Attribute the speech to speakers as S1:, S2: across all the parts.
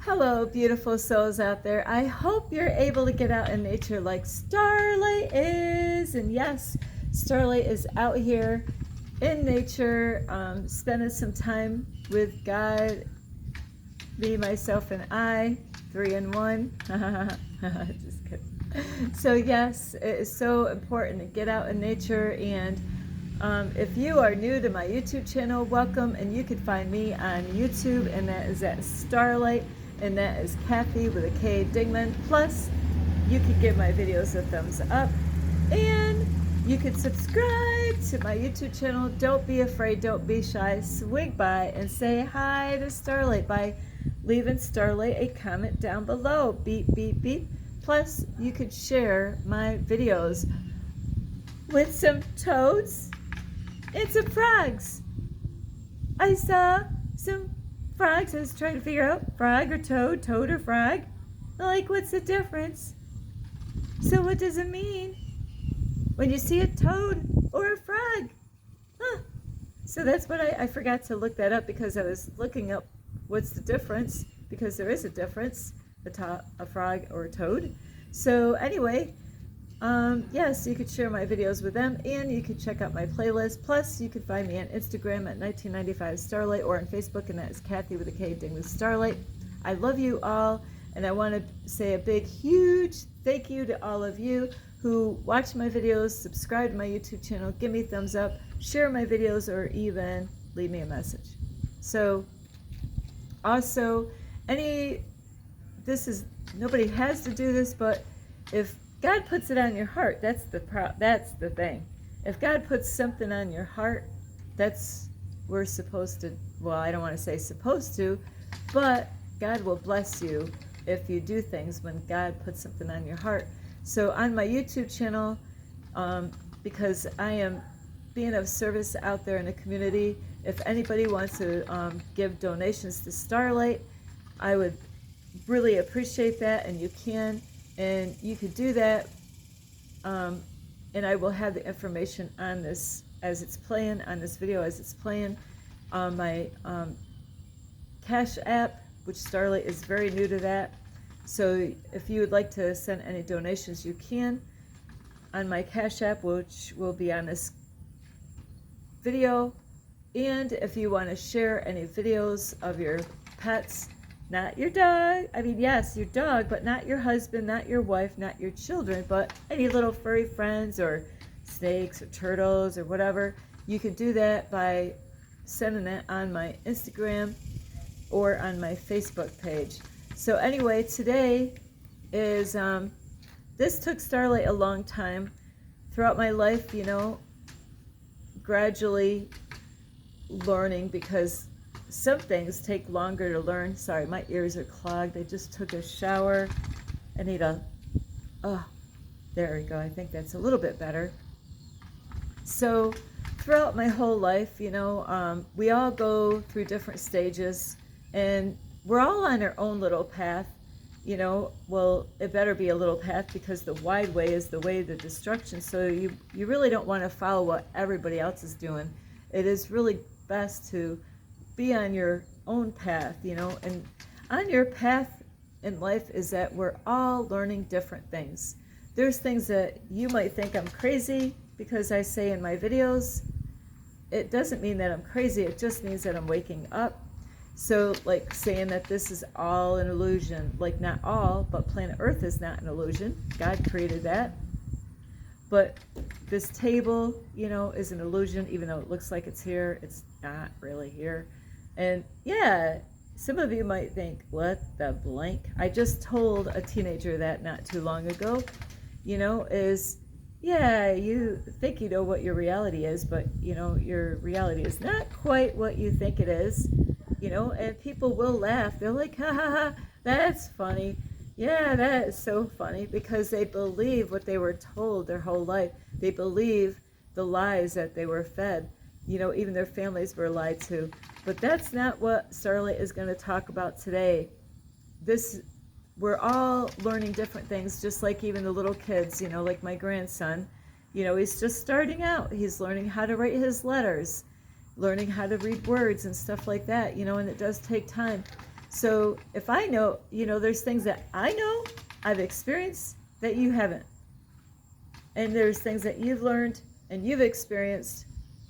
S1: Hello, beautiful souls out there. I hope you're able to get out in nature like Starlight is. And yes, Starlight is out here in nature, spending some time with God, me, myself, and I, 3 in 1. Just kidding. So yes, it is so important to get out in nature. And if you are new to my YouTube channel, welcome. And you can find me on YouTube, and that is at Starlight, and that is Kathy with a K, Dingman. Plus, you can give my videos a thumbs up, and you can subscribe to my YouTube channel. Don't be afraid, don't be shy. Swing by and say hi to Starlight by leaving Starlight a comment down below. Beep, beep, beep. Plus, you could share my videos with some toads and some frogs. I saw some frogs. I was trying to figure out frog or toad, toad or frog. Like, what's the difference? So what does it mean when you see a toad or a frog? Huh. So that's what I forgot to look that up, because I was looking up what's the difference, because there is a difference, a frog or a toad. So anyway, yes, you could share my videos with them, and you could check out my playlist. Plus, you can find me on Instagram at 1995 Starlight, or on Facebook, and that is Kathy with a K, Ding with Starlight. I love you all, and I want to say a big, huge thank you to all of you who watch my videos, subscribe to my YouTube channel, give me thumbs up, share my videos, or even leave me a message. So, also, nobody has to do this, but if God puts it on your heart, that's the thing. If God puts something on your heart, we're supposed to, well, I don't want to say supposed to, but God will bless you if you do things when God puts something on your heart. So on my YouTube channel, because I am being of service out there in the community, if anybody wants to give donations to Starlight, I would really appreciate that, and you can. And you could do that, and I will have the information on this as it's playing, on this video as it's playing, on my Cash App, which Starlight is very new to that. So if you would like to send any donations, you can on my Cash App, which will be on this video. And if you want to share any videos of your pets, not your dog, I mean, yes, your dog, but not your husband, not your wife, not your children, but any little furry friends or snakes or turtles or whatever, you can do that by sending it on my Instagram or on my Facebook page. So anyway, today is, this took Starlight a long time. Throughout my life, gradually learning, because some things take longer to learn. Sorry, my ears are clogged. I just took a shower. I need there we go. I think that's a little bit better. So throughout my whole life, we all go through different stages, and we're all on our own little path. Well, it better be a little path, because the wide way is the way of the destruction. So you really don't want to follow what everybody else is doing. It is really best to be on your own path, and on your path in life is that we're all learning different things. There's things that you might think I'm crazy because I say in my videos. It doesn't mean that I'm crazy, it just means that I'm waking up. So, like saying that this is all an illusion, like not all, but planet Earth is not an illusion. God created that. But this table, is an illusion, even though it looks like it's here, it's not really here. And yeah, some of you might think, what the blank? I just told a teenager that not too long ago, yeah, you think you know what your reality is, but your reality is not quite what you think it is, and people will laugh. They're like, ha ha ha, that's funny. Yeah, that is so funny, because they believe what they were told their whole life. They believe the lies that they were fed. Even their families were lied to. But that's not what Starlight is going to talk about today. We're all learning different things, just like even the little kids, like my grandson. He's just starting out. He's learning how to write his letters, learning how to read words and stuff like that, and it does take time. So if I know, there's things that I know, I've experienced that you haven't. And there's things that you've learned and you've experienced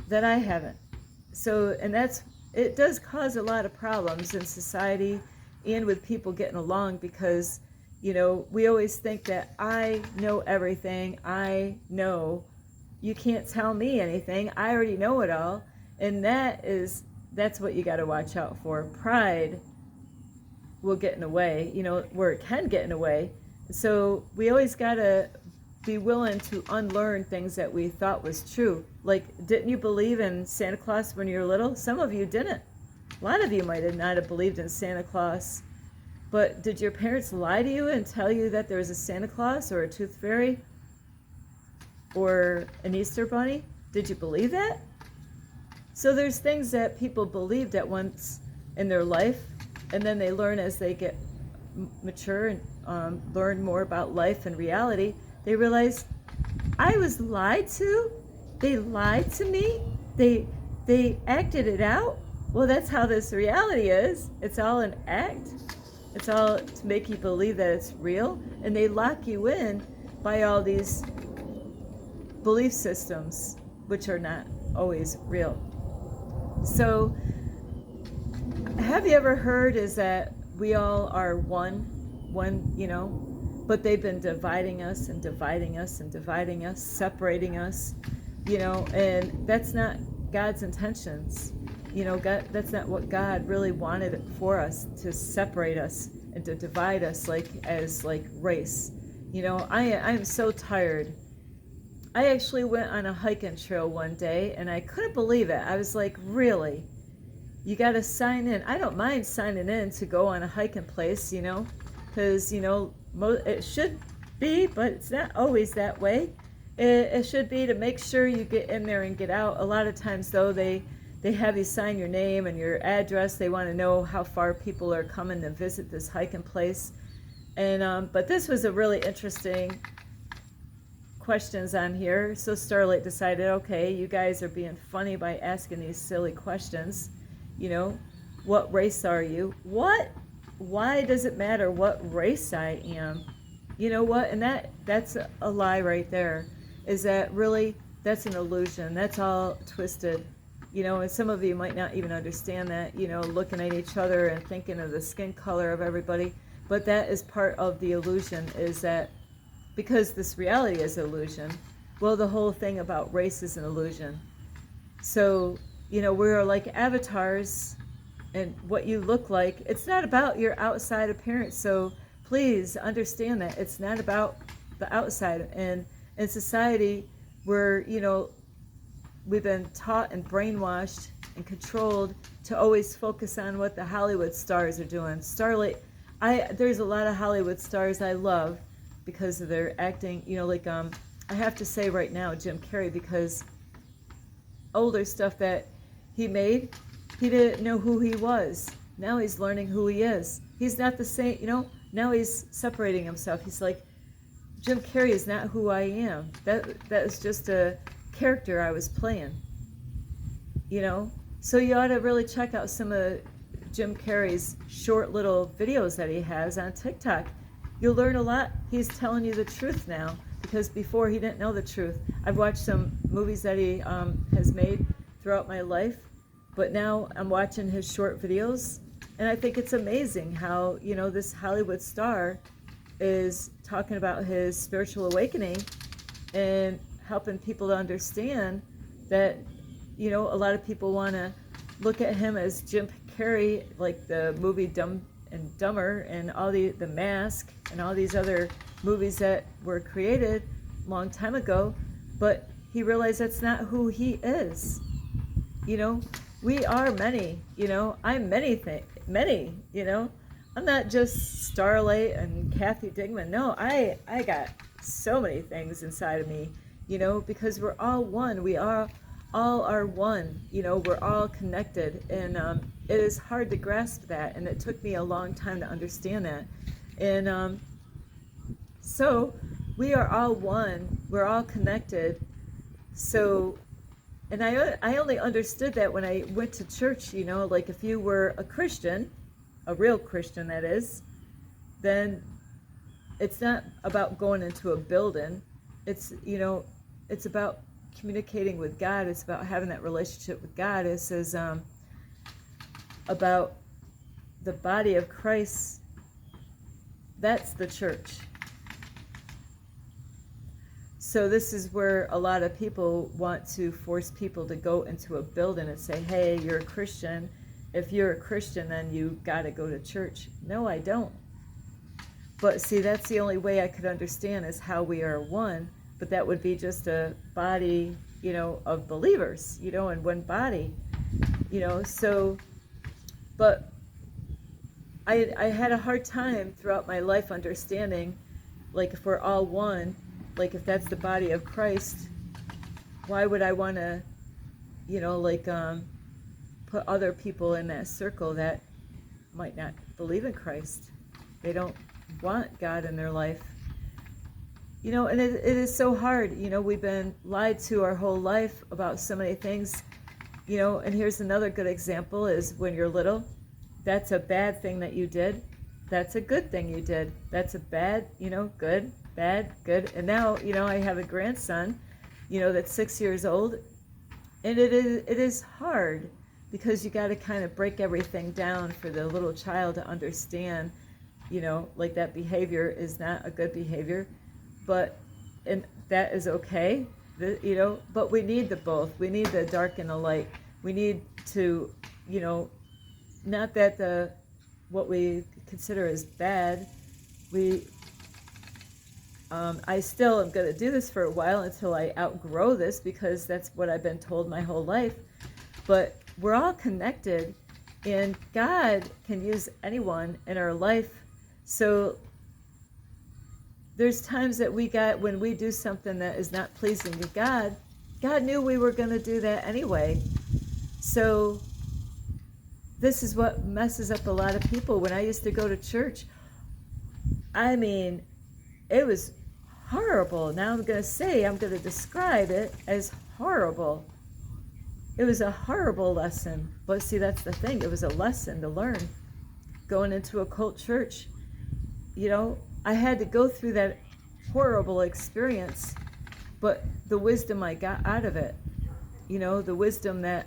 S1: that I haven't. So, and it does cause a lot of problems in society and with people getting along because, we always think that I know everything. I know. You can't tell me anything. I already know it all. And that's what you got to watch out for. Pride will get in the way, where it can get in the way. So we always got to be willing to unlearn things that we thought was true. Like, didn't you believe in Santa Claus when you were little? Some of you didn't. A lot of you might not have believed in Santa Claus. But did your parents lie to you and tell you that there was a Santa Claus or a tooth fairy or an Easter bunny? Did you believe that? So there's things that people believed at once in their life, and then they learn as they get mature and learn more about life and reality. They realize, I was lied to. They lied to me. They acted it out. Well, that's how this reality is. It's all an act. It's all to make you believe that it's real. And they lock you in by all these belief systems, which are not always real. So, have you ever heard is that we all are one, but they've been dividing us and dividing us and dividing us, separating us, and that's not God's intentions. God, that's not what God really wanted for us, to separate us and to divide us as race. I am so tired. I actually went on a hiking trail one day and I couldn't believe it. I was like, really? You got to sign in. I don't mind signing in to go on a hiking place, because, it should be, but it's not always that way. It should be to make sure you get in there and get out. A lot of times, though, they have you sign your name and your address. They want to know how far people are coming to visit this hiking place. And but this was a really interesting questions on here. So Starlight decided, okay, you guys are being funny by asking these silly questions. What race are you? What? Why does it matter what race I am? You know what? And that's a lie right there. Is that really, that's an illusion. That's all twisted. And some of you might not even understand that, looking at each other and thinking of the skin color of everybody. But that is part of the illusion, is that because this reality is illusion, well, the whole thing about race is an illusion. So, we're like avatars, and what you look like, it's not about your outside appearance. So please understand that it's not about the outside. And in society, we're, we've been taught and brainwashed and controlled to always focus on what the Hollywood stars are doing. Starlight, there's a lot of Hollywood stars I love because of their acting. I have to say right now, Jim Carrey, because older stuff that he made, he didn't know who he was. Now he's learning who he is. He's not the same, now he's separating himself. He's like, Jim Carrey is not who I am. That is just a character I was playing. So you ought to really check out some of Jim Carrey's short little videos that he has on TikTok. You'll learn a lot. He's telling you the truth now, because before he didn't know the truth. I've watched some movies that he has made throughout my life, but now I'm watching his short videos, and I think it's amazing how, this Hollywood star is talking about his spiritual awakening and helping people to understand that, a lot of people want to look at him as Jim Carrey, like the movie Dumb and Dumber and all the Mask and all these other movies that were created a long time ago, but he realized that's not who he is. We are many, I'm many, I'm not just Starlight and Kathy Dingman. No, I got so many things inside of me, because we're all one. We all are one, we're all connected. And it is hard to grasp that. And it took me a long time to understand that. And so we are all one. We're all connected. So, and I only understood that when I went to church, like if you were a Christian, a real Christian that is, then it's not about going into a building. It's, it's about communicating with God. It's about having that relationship with God. It says about the body of Christ. That's the church. So this is where a lot of people want to force people to go into a building and say, hey, you're a Christian. If you're a Christian, then you got to go to church. No, I don't. But see, that's the only way I could understand is how we are one. But that would be just a body, of believers, in one body, so, but I had a hard time throughout my life understanding, like, if we're all one, like, if that's the body of Christ, why would I want to, put other people in that circle that might not believe in Christ? They don't want God in their life. And it is so hard. We've been lied to our whole life about so many things. And here's another good example is when you're little, that's a bad thing that you did. That's a good thing you did. That's a bad, good, bad, good. And now, I have a grandson, that's 6 years old. And it is hard because you got to kind of break everything down for the little child to understand, like that behavior is not a good behavior. And that is okay, but we need the both. We need the dark and the light. We need to, not that what we consider as bad, I still am going to do this for a while until I outgrow this, because that's what I've been told my whole life. But we're all connected, and God can use anyone in our life. So there's times that when we do something that is not pleasing to God, God knew we were going to do that anyway. So this is what messes up a lot of people. When I used to go to church, I mean, it was horrible. Now I'm going to describe it as horrible. It was a horrible lesson. But see, that's the thing. It was a lesson to learn. Going into a cult church, I had to go through that horrible experience, but the wisdom I got out of it, the wisdom that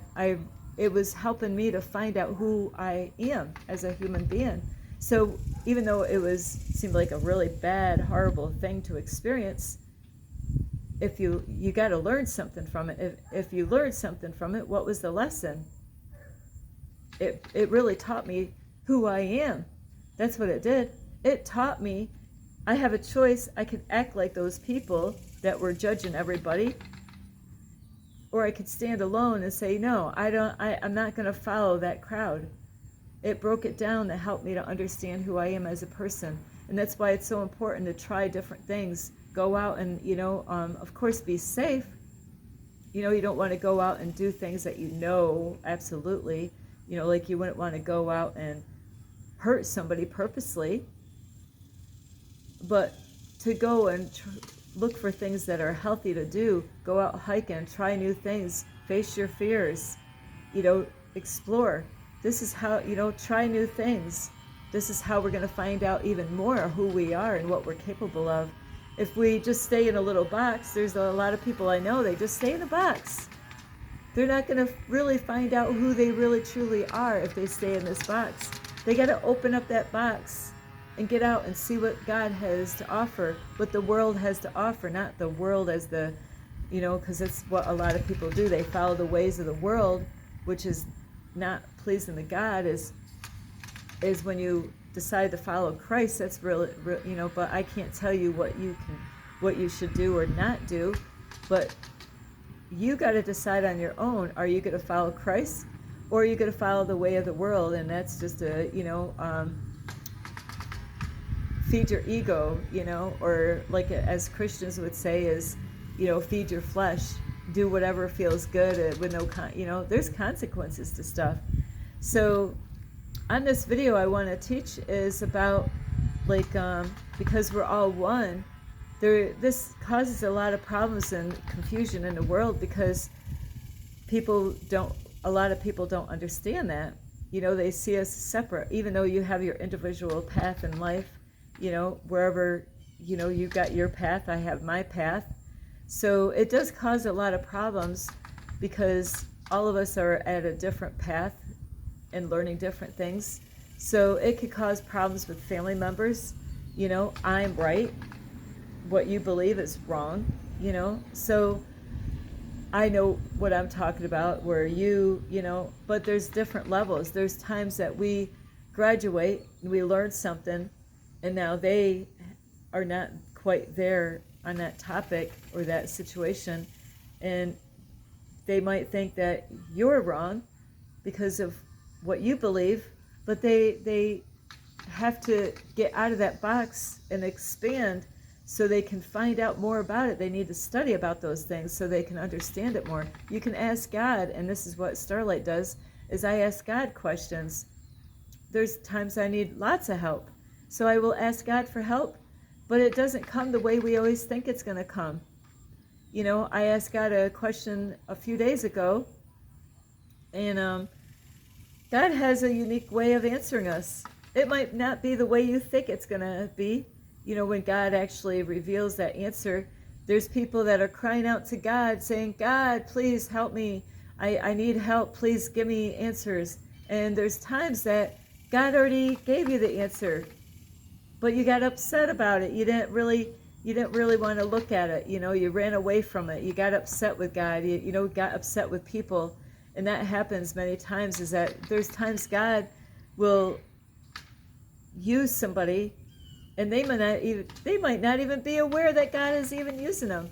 S1: it was helping me to find out who I am as a human being. So even though seemed like a really bad, horrible thing to experience, if you got to learn something from it. If you learned something from it, what was the lesson? It really taught me who I am. That's what it did. It taught me I have a choice. I could act like those people that were judging everybody, or I could stand alone and say, no, I'm not going to follow that crowd. It broke it down to help me to understand who I am as a person. And that's why it's so important to try different things. Go out and, of course, be safe. You don't want to go out and do things that absolutely, like you wouldn't want to go out and hurt somebody purposely. But to go and look for things that are healthy to do, go out hiking, try new things, face your fears, explore. This is how, try new things. This is how we're going to find out even more who we are and what we're capable of. If we just stay in a little box, there's a lot of people I know, they just stay in a box. They're not going to really find out who they really truly are if they stay in this box. They got to open up that box and get out and see what God has to offer, what the world has to offer, not the world as because that's what a lot of people do. They follow the ways of the world, which is not pleasing to God. Is when you decide to follow Christ, that's really, but I can't tell you what you should do or not do, but you got to decide on your own. Are you going to follow Christ, or are you going to follow the way of the world? And that's just feed your ego, or like as Christians would say is, feed your flesh, do whatever feels good with no, there's consequences to stuff. So on this video I want to teach is about because we're all one, this causes a lot of problems and confusion in the world because a lot of people don't understand that. they see us separate, even though you have your individual path in life, wherever, you got your path, I have my path. So it does cause a lot of problems because all of us are at a different path and learning different things. So it could cause problems with family members. I'm right. What you believe is wrong, So I know what I'm talking about, where but there's different levels. There's times that we graduate and we learn something, and now they are not quite there on that topic or that situation, and they might think that you're wrong because of what you believe, but they have to get out of that box and expand so they can find out more about it. They need to study about those things so they can understand it more. You can ask God, and this is what Starlight does, is I ask God questions. There's times I need lots of help, so I will ask God for help, but it doesn't come the way we always think it's going to come. I asked God a question a few days ago, and God has a unique way of answering us. It might not be the way you think it's going to be. When God actually reveals that answer, there's people that are crying out to God saying, God, please help me. I need help. Please give me answers. And there's times that God already gave you the answer, but you got upset about it. You didn't really want to look at it. You ran away from it. You got upset with God. You got upset with people. And that happens many times, is that there's times God will use somebody, and they might not even be aware that God is even using them.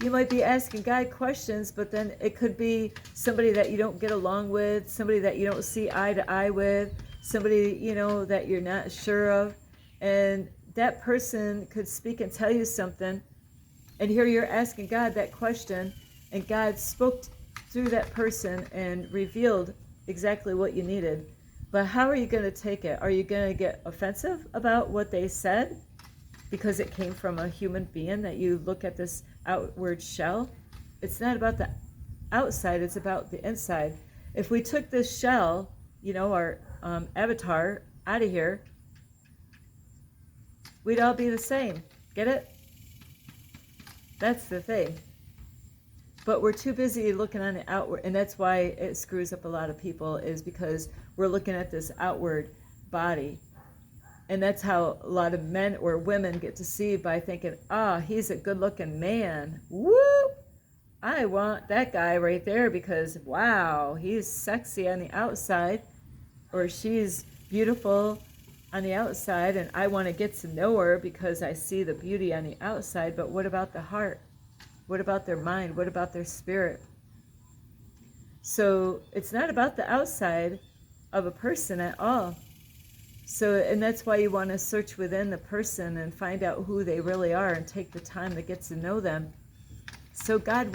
S1: You might be asking God questions, but then it could be somebody that you don't get along with, somebody that you don't see eye to eye with, somebody, that you're not sure of. And that person could speak and tell you something, and here you're asking God that question, and God spoke through that person and revealed exactly what you needed. But how are you going to take it? Are you going to get offensive about what they said because it came from a human being, that you look at this outward shell? It's not about the outside, it's about the inside. If we took this shell, our avatar, out of here, we'd all be the same. Get it? That's the thing. But we're too busy looking on the outward, and that's why it screws up a lot of people, is because we're looking at this outward body. And that's how a lot of men or women get deceived, by thinking, he's a good-looking man. Woo! I want that guy right there because, wow, he's sexy on the outside, or she's beautiful on the outside, and I want to get to know her because I see the beauty on the outside. But what about the heart? What about their mind? What about their spirit? So it's not about the outside of a person at all. So, and that's why you want to search within the person and find out who they really are and take the time to get to know them. So God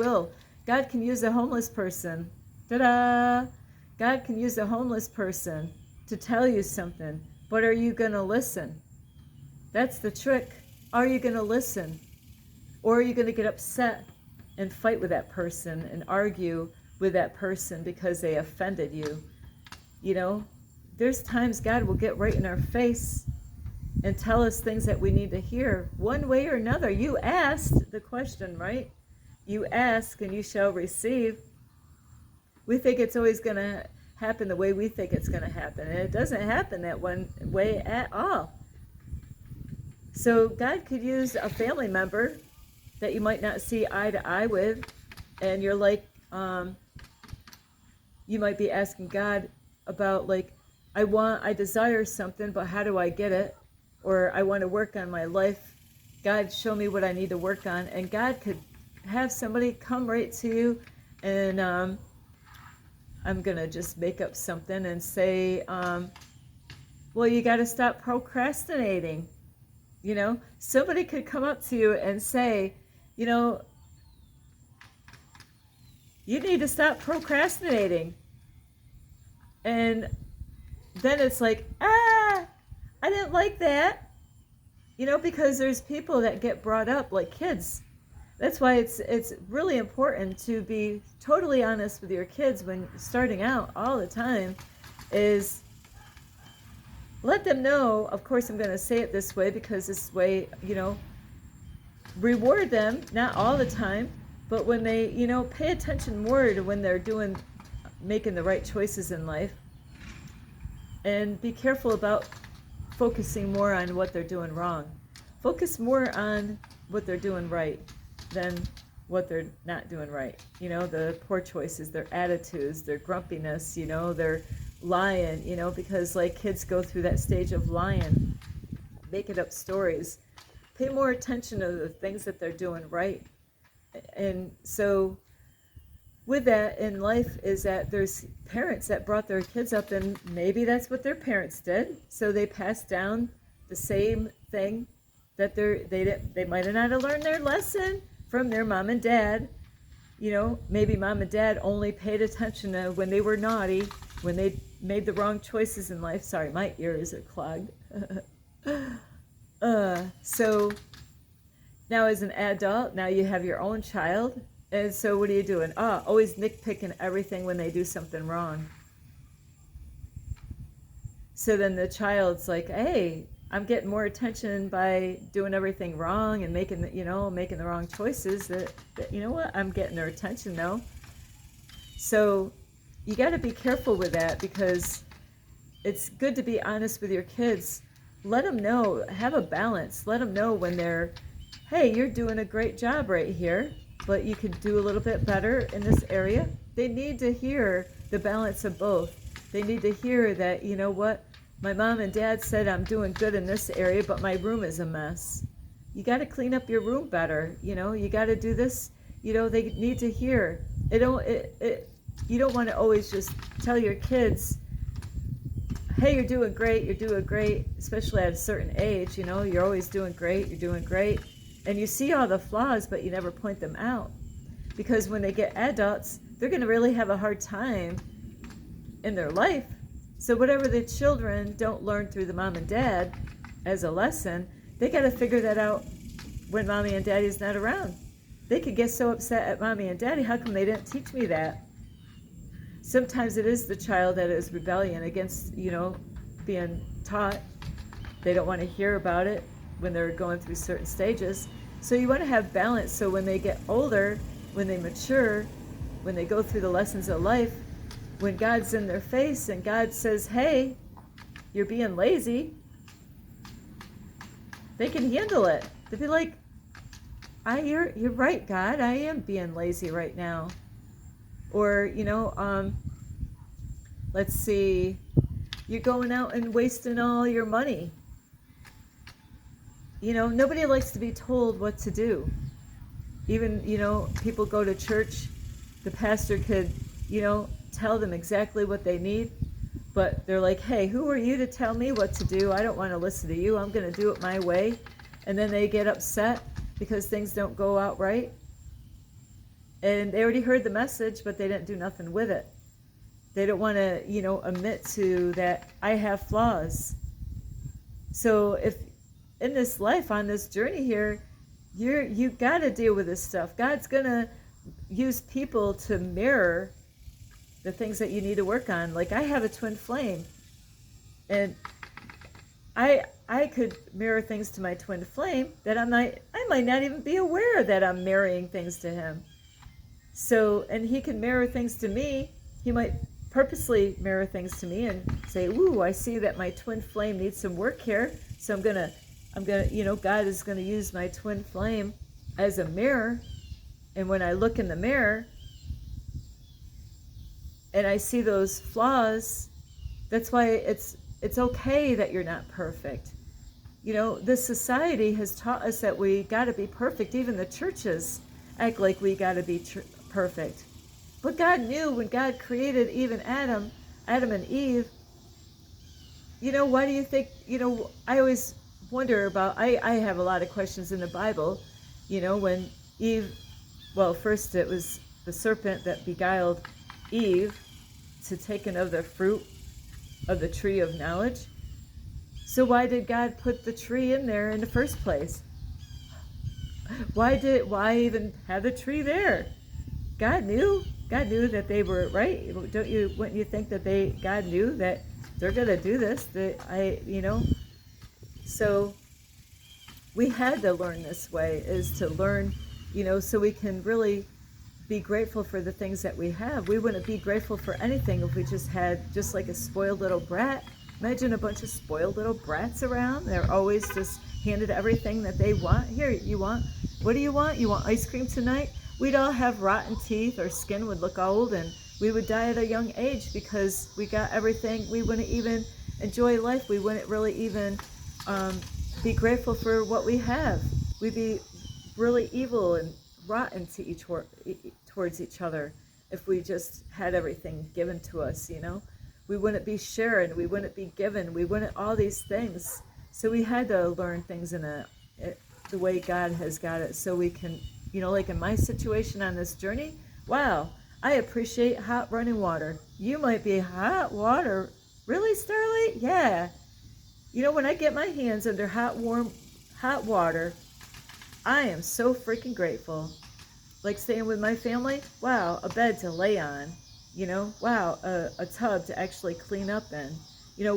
S1: can use a homeless person. Ta-da! God can use a homeless person to tell you something. But are you going to listen? That's the trick. Are you going to listen? Or are you going to get upset and fight with that person and argue with that person because they offended you? There's times God will get right in our face and tell us things that we need to hear, one way or another. You asked the question, right? You ask and you shall receive. We think it's always going to happen the way we think it's going to happen, and it doesn't happen that one way at all. So God could use a family member that you might not see eye to eye with, and you're like, you might be asking God about, like, I desire something, but how do I get it? Or I want to work on my life. God, show me what I need to work on. And God could have somebody come right to you, and I'm going to just make up something and say, well, you got to stop procrastinating. Somebody could come up to you and say, you need to stop procrastinating. And then it's like, I didn't like that. Because there's people that get brought up like kids. That's why it's really important to be totally honest with your kids when starting out all the time. is let them know, of course I'm going to say it this way because this way, reward them, not all the time, but when they, pay attention more to when they're making the right choices in life, and be careful about focusing more on what they're doing wrong. Focus more on what they're doing right than what they're not doing right. The poor choices, their attitudes, their grumpiness, their lying, because like kids go through that stage of lying, making up stories. Pay more attention to the things that they're doing right. And so with that in life is that there's parents that brought their kids up, and maybe that's what their parents did. So they passed down the same thing that they might have not learned their lesson from their mom and dad. Maybe mom and dad only paid attention to when they were naughty, when they made the wrong choices in life. Sorry, my ears are clogged. So now as an adult, now you have your own child. And so what are you doing? Always nitpicking everything when they do something wrong. So then the child's like, hey, I'm getting more attention by doing everything wrong and making the wrong choices. That you know what? I'm getting their attention now. So you got to be careful with that, because it's good to be honest with your kids. Let them know, have a balance. Let them know when they're, hey, you're doing a great job right here, but you could do a little bit better in this area. They need to hear the balance of both. They need to hear that, you know what, my mom and dad said I'm doing good in this area, but my room is a mess. You got to clean up your room better. You got to do this. They need to hear. You don't want to always just tell your kids, hey, you're doing great, especially at a certain age. You're always doing great, you're doing great. And you see all the flaws, but you never point them out. Because when they get adults, they're going to really have a hard time in their life. So whatever the children don't learn through the mom and dad as a lesson, they got to figure that out when mommy and daddy's not around. They could get so upset at mommy and daddy, how come they didn't teach me that? Sometimes it is the child that is rebellion against, being taught. They don't want to hear about it when they're going through certain stages. So you want to have balance, so when they get older, when they mature, when they go through the lessons of life, when God's in their face and God says, hey, you're being lazy, they can handle it. They'll be like, you're right, God, I am being lazy right now. Or, let's see, you're going out and wasting all your money. Nobody likes to be told what to do. Even, people go to church, the pastor could, tell them exactly what they need, but they're like, hey, who are you to tell me what to do? I don't want to listen to you. I'm going to do it my way. And then they get upset because things don't go out right. And they already heard the message, but they didn't do nothing with it. They don't want to, admit to that I have flaws. So if in this life, on this journey here, you got to deal with this stuff. God's going to use people to mirror the things that you need to work on. Like I have a twin flame, and I could mirror things to my twin flame that I might not even be aware that I'm mirroring things to him. So, and he can mirror things to me. He might purposely mirror things to me and say, ooh, I see that my twin flame needs some work here. So I'm gonna, God is gonna use my twin flame as a mirror. And when I look in the mirror and I see those flaws, that's why it's okay that you're not perfect. This society has taught us that we gotta be perfect. Even the churches act like we gotta be perfect. But God knew when God created even Adam and Eve, why do you think, I always wonder about, I have a lot of questions in the Bible, when Eve, well, first it was the serpent that beguiled Eve to taking of the fruit of the tree of knowledge. So why did God put the tree in there in the first place? Why even have the tree there? God knew. God knew that they were right. Wouldn't you think that God knew that they're going to do this? So we had to learn this way, is to learn, so we can really be grateful for the things that we have. We wouldn't be grateful for anything if we just had just like a spoiled little brat. Imagine a bunch of spoiled little brats around. They're always just handed everything that they want. Here, what do you want? You want ice cream tonight? We'd all have rotten teeth. Our skin would look old, and we would die at a young age because we got everything. We wouldn't even enjoy life. We wouldn't really even be grateful for what we have. We'd be really evil and rotten to towards each other if we just had everything given to us. We wouldn't be sharing, we wouldn't be given, we wouldn't all these things. So we had to learn things the way God has got it, so we can, like in my situation on this journey, wow, I appreciate hot running water. You might be hot water. Really, Starlight? Yeah. When I get my hands under hot water, I am so freaking grateful. Like staying with my family, wow, a bed to lay on, wow, a tub to actually clean up in,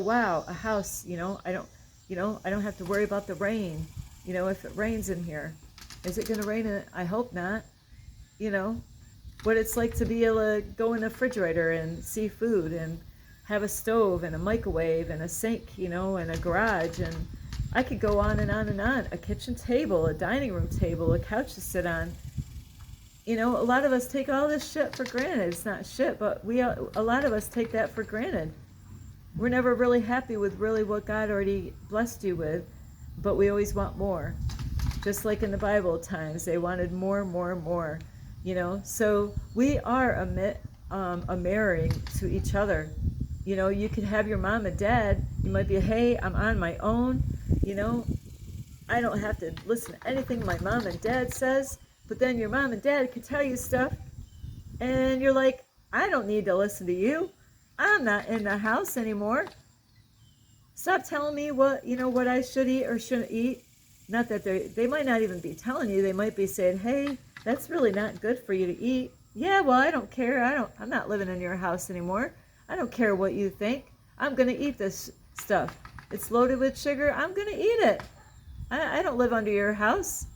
S1: wow, a house, I don't have to worry about the rain, if it rains in here. Is it going to rain? I hope not. What it's like to be able to go in the refrigerator and see food and have a stove and a microwave and a sink, and a garage, and I could go on and on and on. A kitchen table, a dining room table, a couch to sit on. A lot of us take all this shit for granted. It's not shit, but a lot of us take that for granted. We're never really happy with really what God already blessed you with, but we always want more. Just like in the Bible times, they wanted more, more, more. So we are a mirroring to each other. You could have your mom and dad. You might be, hey, I'm on my own. I don't have to listen to anything my mom and dad says. But then your mom and dad can tell you stuff, and you're like, I don't need to listen to you. I'm not in the house anymore. Stop telling me what I should eat or shouldn't eat. Not that they might not even be telling you. They might be saying, hey, that's really not good for you to eat. Yeah, well, I don't care. I'm not living in your house anymore. I don't care what you think. I'm going to eat this stuff. It's loaded with sugar. I'm going to eat it. I don't live under your house.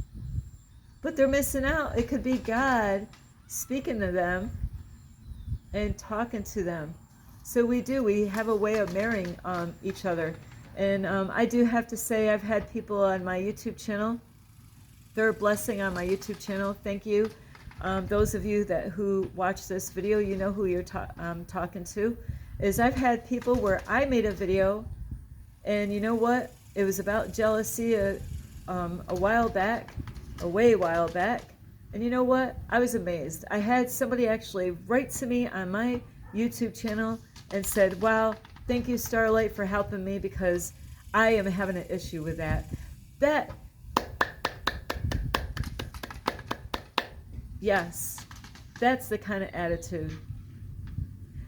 S1: But they're missing out. It could be God speaking to them and talking to them. So we have a way of marrying each other. And I do have to say, I've had people on my YouTube channel. They're a blessing on my YouTube channel. Thank you. Those of you who watch this video, you know who you're talking to. I've had people where I made a video, and you know what? It was about jealousy a way while back. And you know what? I was amazed. I had somebody actually write to me on my YouTube channel and said, wow, thank you, Starlight, for helping me, because I am having an issue with that. Yes, that's the kind of attitude.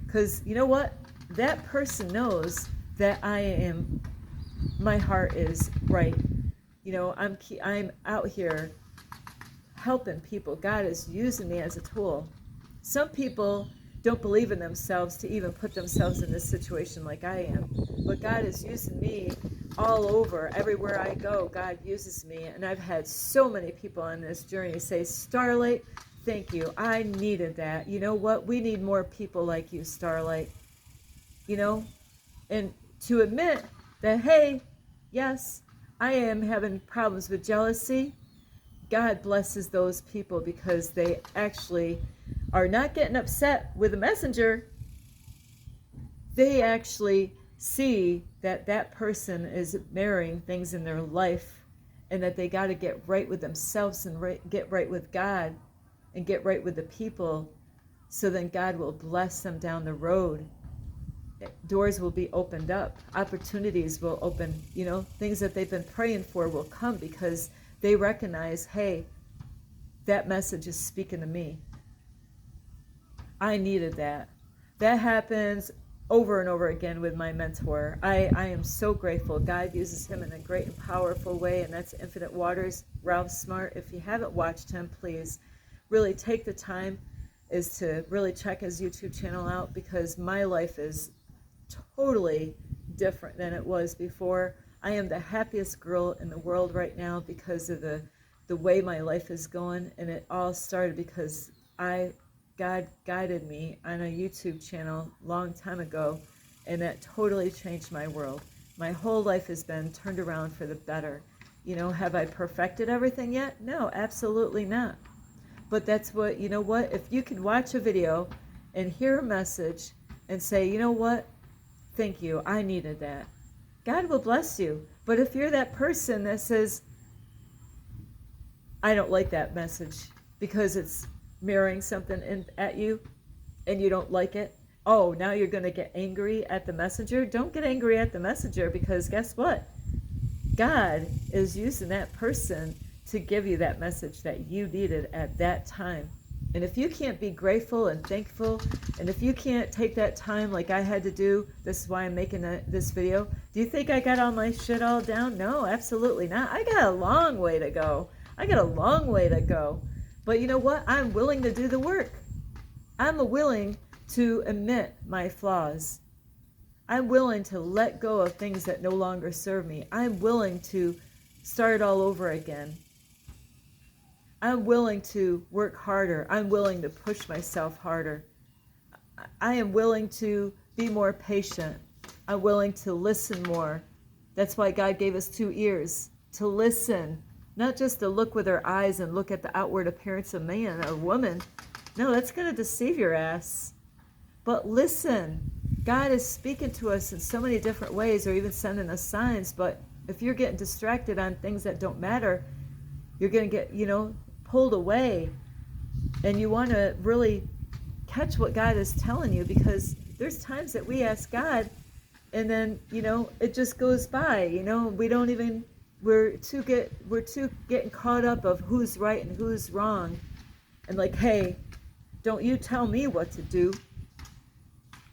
S1: Because you know what? That person knows that my heart is right. I'm out here helping people. God is using me as a tool. Some people don't believe in themselves to even put themselves in this situation like I am. But God is using me all over. Everywhere I go, God uses me. And I've had so many people on this journey say, Starlight, thank you. I needed that. You know what? We need more people like you, Starlight. And to admit that, hey, yes, I am having problems with jealousy. God blesses those people because they actually are not getting upset with the messenger. They actually see that that person is marrying things in their life, and that they got to get right with themselves and get right with God and get right with the people, so then God will bless them down the road. Doors will be opened up. Opportunities will open. Things that they've been praying for will come because they recognize, hey, that message is speaking to me. I needed that. That happens over and over again with my mentor. I am so grateful. God uses him in a great and powerful way, and that's Infinite Waters, Ralph Smart. If you haven't watched him, please really take the time is to really check his YouTube channel out, because my life is totally different than it was before. I am the happiest girl in the world right now because of the way my life is going, and it all started because God guided me on a YouTube channel a long time ago, and that totally changed my world. My whole life has been turned around for the better. You know, have I perfected everything yet? No, absolutely not. But that's what, you know what, if you can watch a video and hear a message and say, you know what, thank you, I needed that, God will bless you. But if you're that person that says, I don't like that message because it's mirroring something at you and you don't like it, oh, now you're going to get angry at the messenger. Don't get angry at the messenger, because guess what? God is using that person to give you that message that you needed at that time. And if you can't be grateful and thankful, and if you can't take that time like I had to do, this is why I'm making this video. Do you think I got all my shit all down? No, absolutely not. I got a long way to go. I got a long way to go. But you know what? I'm willing to do the work. I'm willing to admit my flaws. I'm willing to let go of things that no longer serve me. I'm willing to start all over again. I'm willing to work harder. I'm willing to push myself harder. I am willing to be more patient. I'm willing to listen more. That's why God gave us 2 ears, to listen, not just to look with our eyes and look at the outward appearance of man or woman. No, that's going to deceive your ass. But listen. God is speaking to us in so many different ways, or even sending us signs. But if you're getting distracted on things that don't matter, you're going to get, pulled away. And you want to really catch what God is telling you, because there's times that we ask God and then, it just goes by, we don't even, we're too getting caught up of who's right and who's wrong. And like, hey, don't you tell me what to do.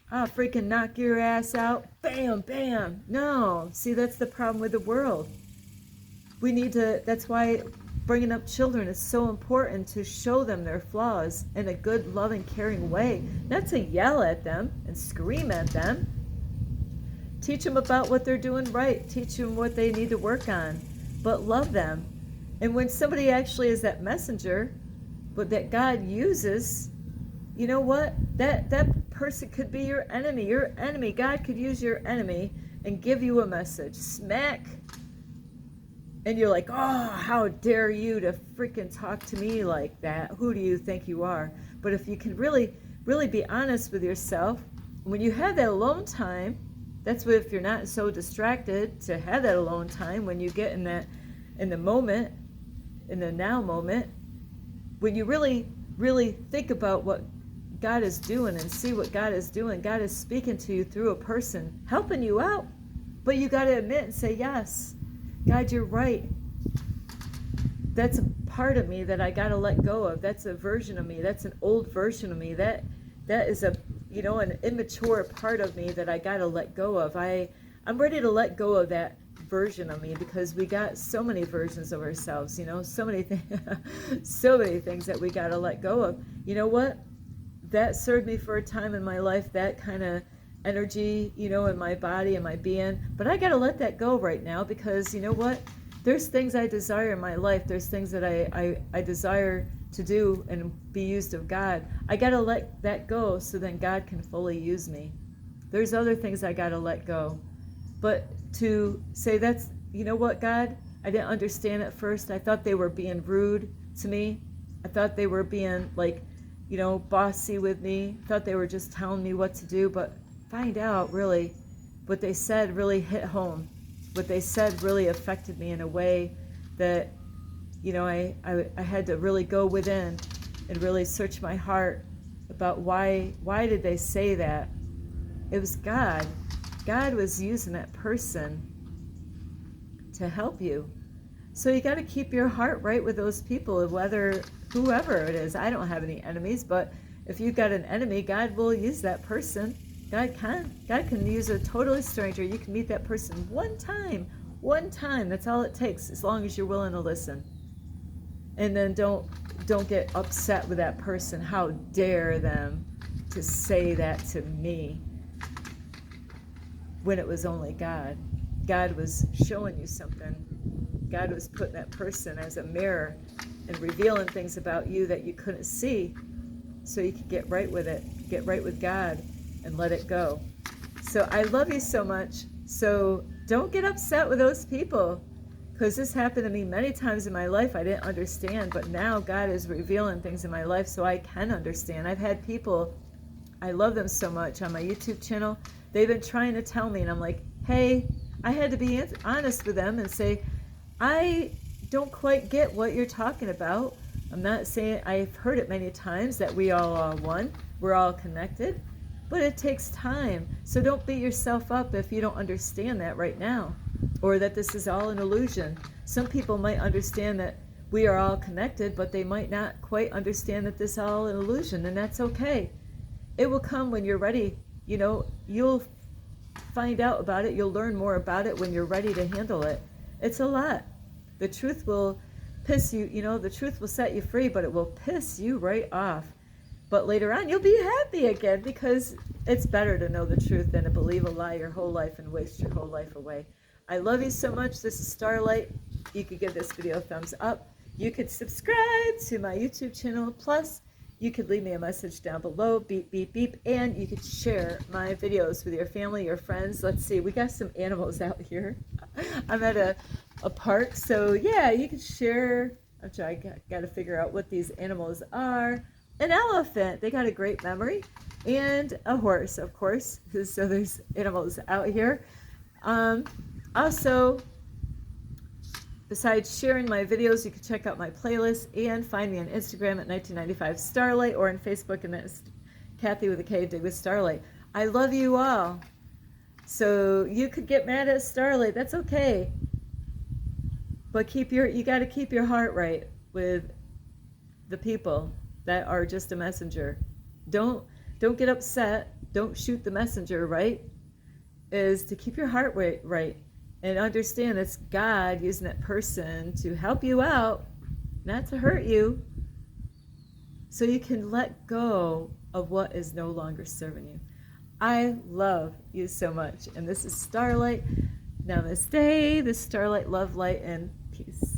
S1: I'll freaking knock your ass out. Bam, bam. No. See, that's the problem with the world. We need to, that's why bringing up children is so important, to show them their flaws in a good, loving, caring way. Not to yell at them and scream at them. Teach them about what they're doing right. Teach them what they need to work on. But love them. And when somebody actually is that messenger, but that God uses, you know what? That person could be your enemy. Your enemy. God could use your enemy and give you a message. Smack. And you're like, oh, how dare you to freaking talk to me like that? Who do you think you are? But if you can really, really be honest with yourself, when you have that alone time, that's what, if you're not so distracted, to have that alone time, when you get in the moment, in the now moment, when you really, really think about what God is doing and see what God is doing, God is speaking to you through a person, helping you out. But you got to admit and say, yes, God, you're right. That's a part of me that I got to let go of. That's a version of me. That's an old version of me. That is an immature part of me that I got to let go of. I'm ready to let go of that version of me, because we got so many versions of ourselves, so many things, so many things that we got to let go of. You know what? That served me for a time in my life, that kind of energy, in my body and my being. But I got to let that go right now, because you know what? There's things I desire in my life. There's things that I desire to do and be used of God. I got to let that go so then God can fully use me. There's other things I got to let go. But to say that's, you know what, God, I didn't understand at first. I thought they were being rude to me. I thought they were being like, bossy with me. I thought they were just telling me what to do. But find out really what they said really hit home. What they said really affected me in a way that, I had to really go within and really search my heart about why did they say that. It was God. God was using that person to help you. So you got to keep your heart right with those people, whoever it is. I don't have any enemies, but if you've got an enemy, God will use that person. God can use a totally stranger. You can meet that person one time. That's all it takes, as long as you're willing to listen. And then don't don't get upset with that person. How dare them to say that to me, when it was only God. God was showing you something. God was putting that person as a mirror and revealing things about you that you couldn't see, so you could get right with it, get right with God, and let it go. So I love you so much. So don't get upset with those people, because this happened to me many times in my life. I didn't understand, but now God is revealing things in my life so I can understand. I've had people, I love them so much, on my YouTube channel. They've been trying to tell me, and I'm like, hey, I had to be honest with them and say, I don't quite get what you're talking about. I'm not saying, I've heard it many times that we all are one, we're all connected, but it takes time. So don't beat yourself up if you don't understand that right now, or that this is all an illusion. Some people might understand that we are all connected, but they might not quite understand that this is all an illusion, and that's okay. It will come when you're ready. You know, you'll find out about it. You'll learn more about it when you're ready to handle it. It's a lot. The truth will piss you, you know, the truth will set you free, but it will piss you right off. But later on, you'll be happy again, because it's better to know the truth than to believe a lie your whole life and waste your whole life away. I love you so much. This is Starlight. You could give this video a thumbs up. You could subscribe to my YouTube channel. Plus, you could leave me a message down below, beep, beep, beep, and you could share my videos with your family, your friends. Let's see, we got some animals out here. I'm at a park, so yeah, you could share. I'm trying, got to figure out what these animals are. An elephant, they got a great memory, and a horse, of course. So there's animals out here. Also, besides sharing my videos, you can check out my playlist and find me on Instagram at 1995 Starlight, or on Facebook, and that's Kathy with a K, Dig with Starlight. I love you all. So you could get mad at Starlight, that's okay. But you got to keep your heart right with the people that are just a messenger. Don't get upset. Don't shoot the messenger, right? Is to keep your heart right. And understand it's God using that person to help you out, not to hurt you, so you can let go of what is no longer serving you. I love you so much. And this is Starlight. Namaste. This is Starlight, love, light, and peace.